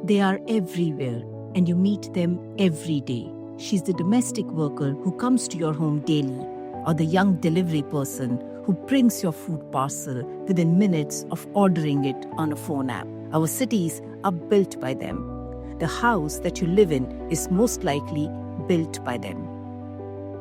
They are everywhere, and you meet them every day. She's the domestic worker who comes to your home daily, or the young delivery person who brings your food parcel within minutes of ordering it on a phone app. Our cities are built by them. The house that you live in is most likely built by them.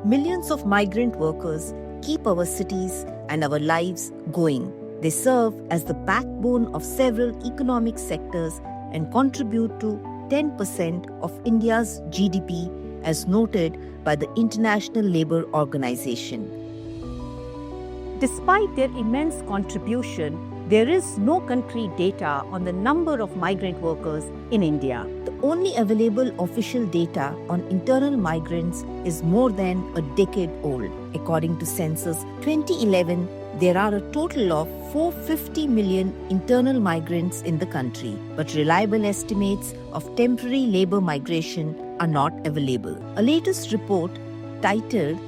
Millions of migrant workers keep our cities and our lives going. They serve as the backbone of several economic sectors and contribute to 10% of India's GDP, as noted by the International Labour Organization. Despite their immense contribution, there is no concrete data on the number of migrant workers in India. The only available official data on internal migrants is more than a decade old. According to Census 2011, there are a total of 450 million internal migrants in the country, but reliable estimates of temporary labour migration are not available. A latest report titled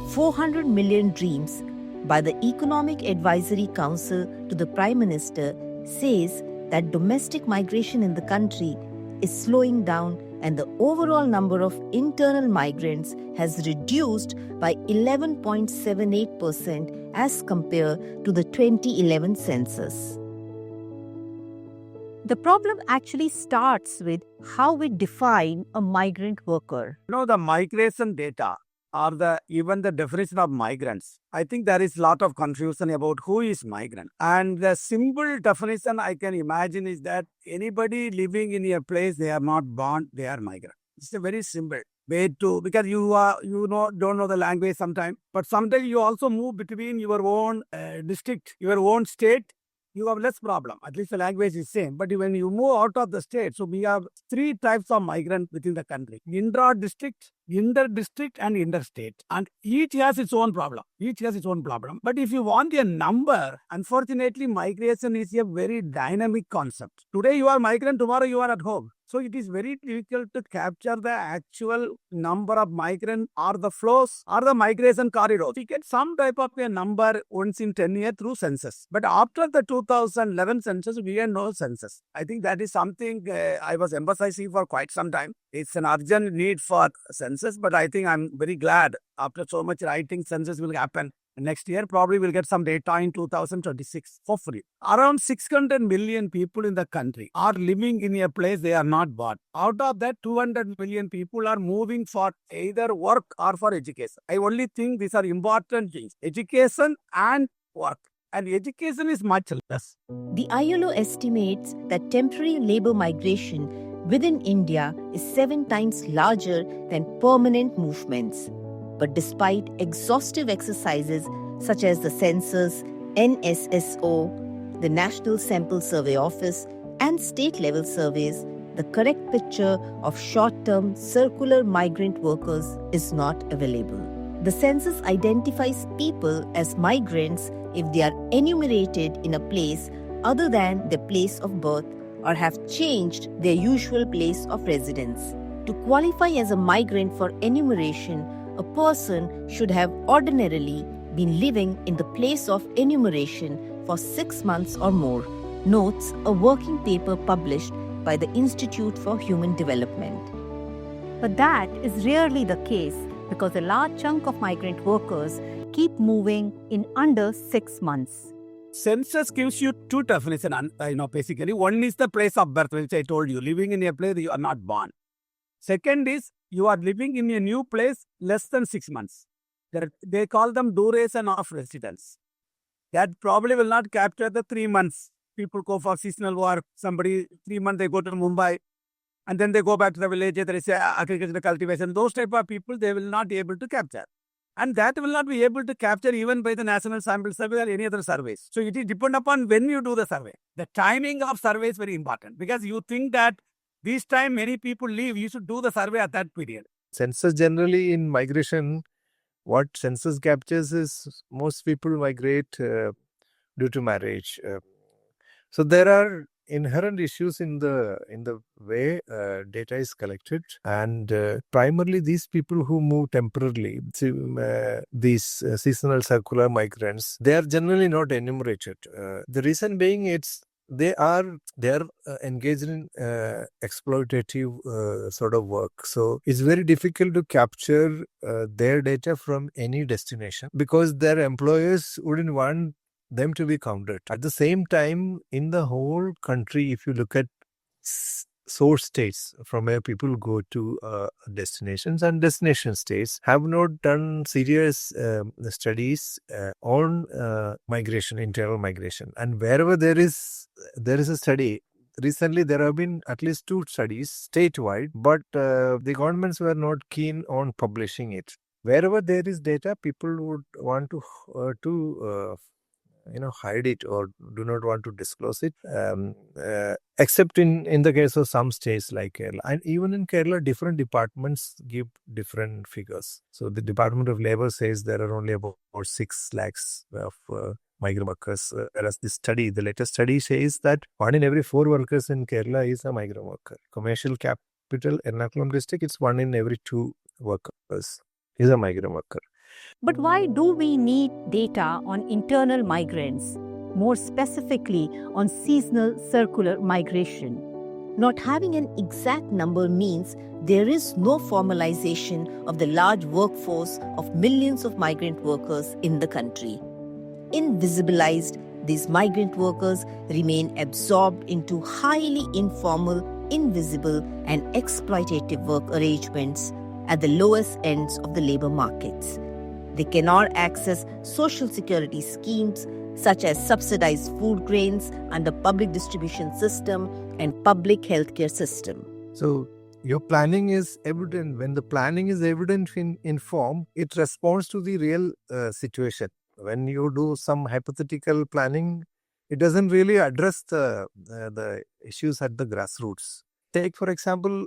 400 Million Dreams by the Economic Advisory Council to the Prime Minister says that domestic migration in the country is slowing down and the overall number of internal migrants has reduced by 11.78% as compared to the 2011 census. The problem actually starts with how we define a migrant worker. The migration data or even the definition of migrants, I think there is a lot of confusion about who is migrant. And the simple definition I can imagine is that anybody living in a place they are not born, they are migrant. It's a very simple way to, because you don't know the language sometimes, but sometimes you also move between your own district, your own state. You have less problem. At least the language is same. But when you move out of the state, so we have three types of migrants within the country: intra-district, inter-district, and interstate. And each has its own problem. But if you want a number, unfortunately, migration is a very dynamic concept. Today you are migrant, tomorrow you are at home. So it is very difficult to capture the actual number of migrants or the flows or the migration corridors. We get some type of a number once in 10 years through census. But after the 2011 census, we had no census. I think that is something I was emphasizing for quite some time. It's an urgent need for census, but I think I'm very glad after so much writing, census will happen. Next year, probably we'll get some data in 2026 for free. Around 600 million people in the country are living in a place they are not born. Out of that, 200 million people are moving for either work or for education. I only think these are important things: education and work. And education is much less. The ILO estimates that temporary labour migration within India is 7 times larger than permanent movements. But despite exhaustive exercises such as the Census, NSSO, the National Sample Survey Office, and state-level surveys, the correct picture of short-term circular migrant workers is not available. The census identifies people as migrants if they are enumerated in a place other than their place of birth or have changed their usual place of residence. To qualify as a migrant for enumeration, a person should have ordinarily been living in the place of enumeration for 6 months or more, notes a working paper published by the Institute for Human Development. But that is rarely the case because a large chunk of migrant workers keep moving in under 6 months. Census gives you two definitions, basically. One is the place of birth, which I told you, living in a place you are not born. Second is you are living in a new place less than 6 months. They call them duration of residence. That probably will not capture the 3 months. People go for seasonal work. Somebody, 3 months, they go to Mumbai. And then they go back to the village. There is agricultural cultivation. Those type of people, they will not be able to capture. And that will not be able to capture even by the National Sample Survey or any other surveys. So it is depend upon when you do the survey. The timing of survey is very important because you think that this time many people leave, you should do the survey at that period. Census generally in migration, what census captures is most people migrate due to marriage. So there are inherent issues in the way data is collected, and primarily these people who move temporarily, these seasonal circular migrants, they are generally not enumerated. The reason being it's they are engaged in exploitative sort of work. So it's very difficult to capture their data from any destination because their employers wouldn't want them to be counted. At the same time, in the whole country, if you look at source states from where people go to destinations, and destination states have not done serious studies on migration, internal migration. And wherever there is a study, recently there have been at least 2 studies statewide, but the governments were not keen on publishing it. Wherever there is data, people would want to hide it or do not want to disclose it, except in the case of some states like Kerala. And even in Kerala, different departments give different figures. So the Department of Labor says there are only about 6 lakhs of migrant workers, whereas the latest study says that 1 in every 4 workers in Kerala is a migrant worker. Commercial capital, Ernakulam district, it's 1 in every 2 workers is a migrant worker. But why do we need data on internal migrants, more specifically on seasonal circular migration? Not having an exact number means there is no formalization of the large workforce of millions of migrant workers in the country. Invisibilized, these migrant workers remain absorbed into highly informal, invisible, and exploitative work arrangements at the lowest ends of the labor markets. They cannot access social security schemes such as subsidized food grains under public distribution system and public healthcare system. So your planning is evident. When the planning is evident in form, it responds to the real situation. When you do some hypothetical planning, it doesn't really address the issues at the grassroots. Take, for example,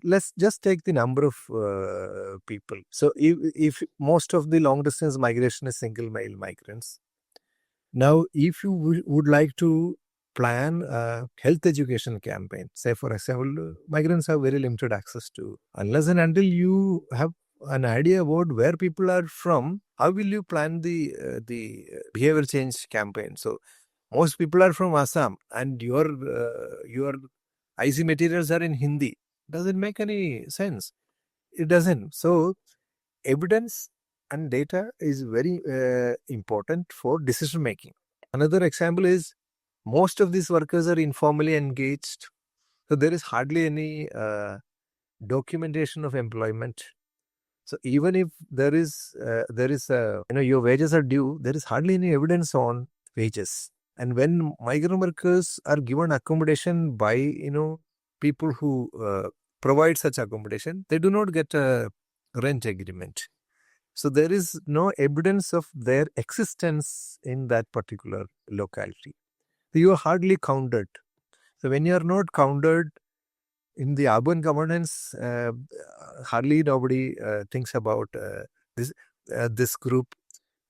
let's just take the number of people. So if most of the long distance migration is single male migrants, now if you would like to plan a health education campaign, say for example, migrants have very limited access to, unless and until you have an idea about where people are from, how will you plan the behavior change campaign? So most people are from Assam and your IC materials are in Hindi. Doesn't make any sense. It doesn't. So evidence and data is very important for decision making. Another example is most of these workers are informally engaged. So there is hardly any documentation of employment. So even if there is your wages are due, there is hardly any evidence on wages. And when migrant workers are given accommodation by people who provide such accommodation, they do not get a rent agreement. So there is no evidence of their existence in that particular locality. So you are hardly counted. So when you are not counted in the urban governance, hardly nobody thinks about this group.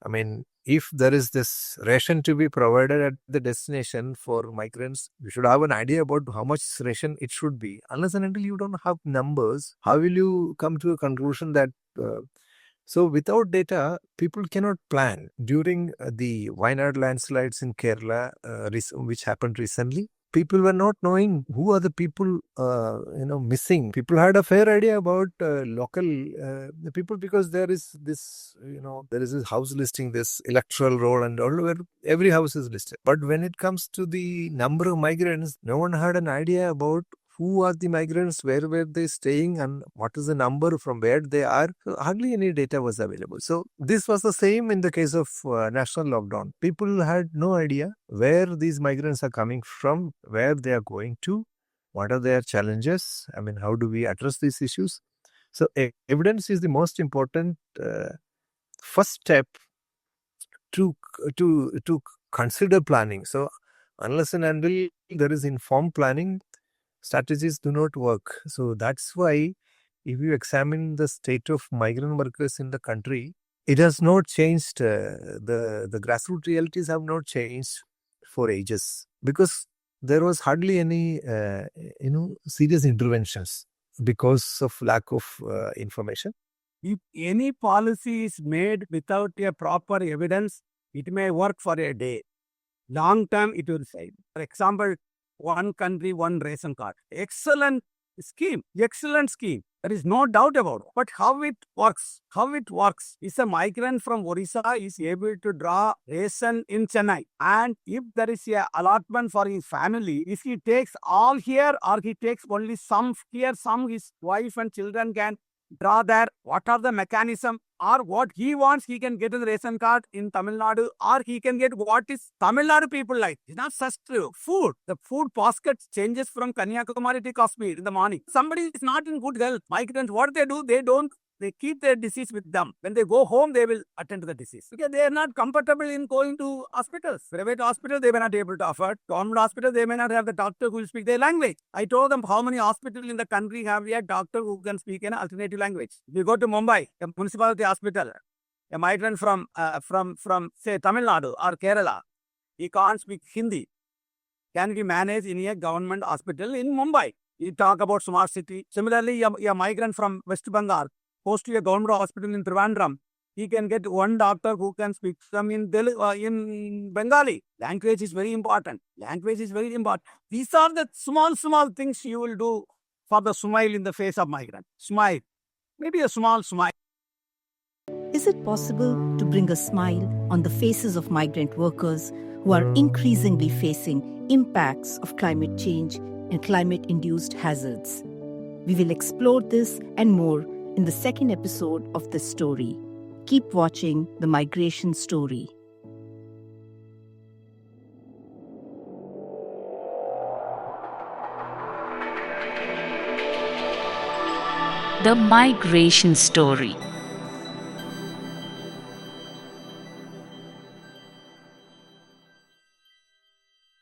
I mean, if there is this ration to be provided at the destination for migrants, you should have an idea about how much ration it should be. Unless and until you don't have numbers, how will you come to a conclusion that... So without data, people cannot plan. During the Wayanad landslides in Kerala, which happened recently, people were not knowing who are the people, missing. People had a fair idea about local people because there is this, there is this house listing, this electoral roll and all, where every house is listed. But when it comes to the number of migrants, no one had an idea about who are the migrants, where were they staying, and what is the number from where they are. So hardly any data was available. So this was the same in the case of national lockdown. People had no idea where these migrants are coming from, where they are going to, what are their challenges. I mean, how do we address these issues? So evidence is the most important first step to consider planning. So unless and until there is informed planning, strategies do not work. So that's why if you examine the state of migrant workers in the country, it has not changed. The grassroots realities have not changed for ages because there was hardly any serious interventions because of lack of information. If any policy is made without a proper evidence, it may work for a day. Long term, it will save. For example, one country, one ration card. Excellent scheme. Excellent scheme. There is no doubt about it. But how it works is a migrant from Orissa is able to draw ration in Chennai. And if there is a allotment for his family, if he takes all here or he takes only some here, some his wife and children can draw there. What are the mechanism? Or what he wants, he can get in the ration card in Tamil Nadu, or he can get what is Tamil Nadu people like. It's not such food. The food basket changes from Kanyakumari to Kashmir in the morning. Somebody is not in good health. Migrants, what they do, they keep their disease with them. When they go home, they will attend to the disease. Because they are not comfortable in going to hospitals. Private hospital, they may not be able to afford. Government hospital, they may not have the doctor who will speak their language. I told them how many hospitals in the country have a doctor who can speak an alternative language. If you go to Mumbai, a municipality hospital, a migrant from say Tamil Nadu or Kerala, he can't speak Hindi. Can be managed in a government hospital in Mumbai. You talk about smart city. Similarly, a migrant from West Bengal goes to a government hospital in Trivandrum. He can get one doctor who can speak some in Bengali. Language is very important. These are the small things you will do for the smile in the face of migrant. Smile. Maybe a small smile. Is it possible to bring a smile on the faces of migrant workers who are increasingly facing impacts of climate change and climate-induced hazards? We will explore this and more in the second episode of this story. Keep watching The Migration Story. The Migration Story.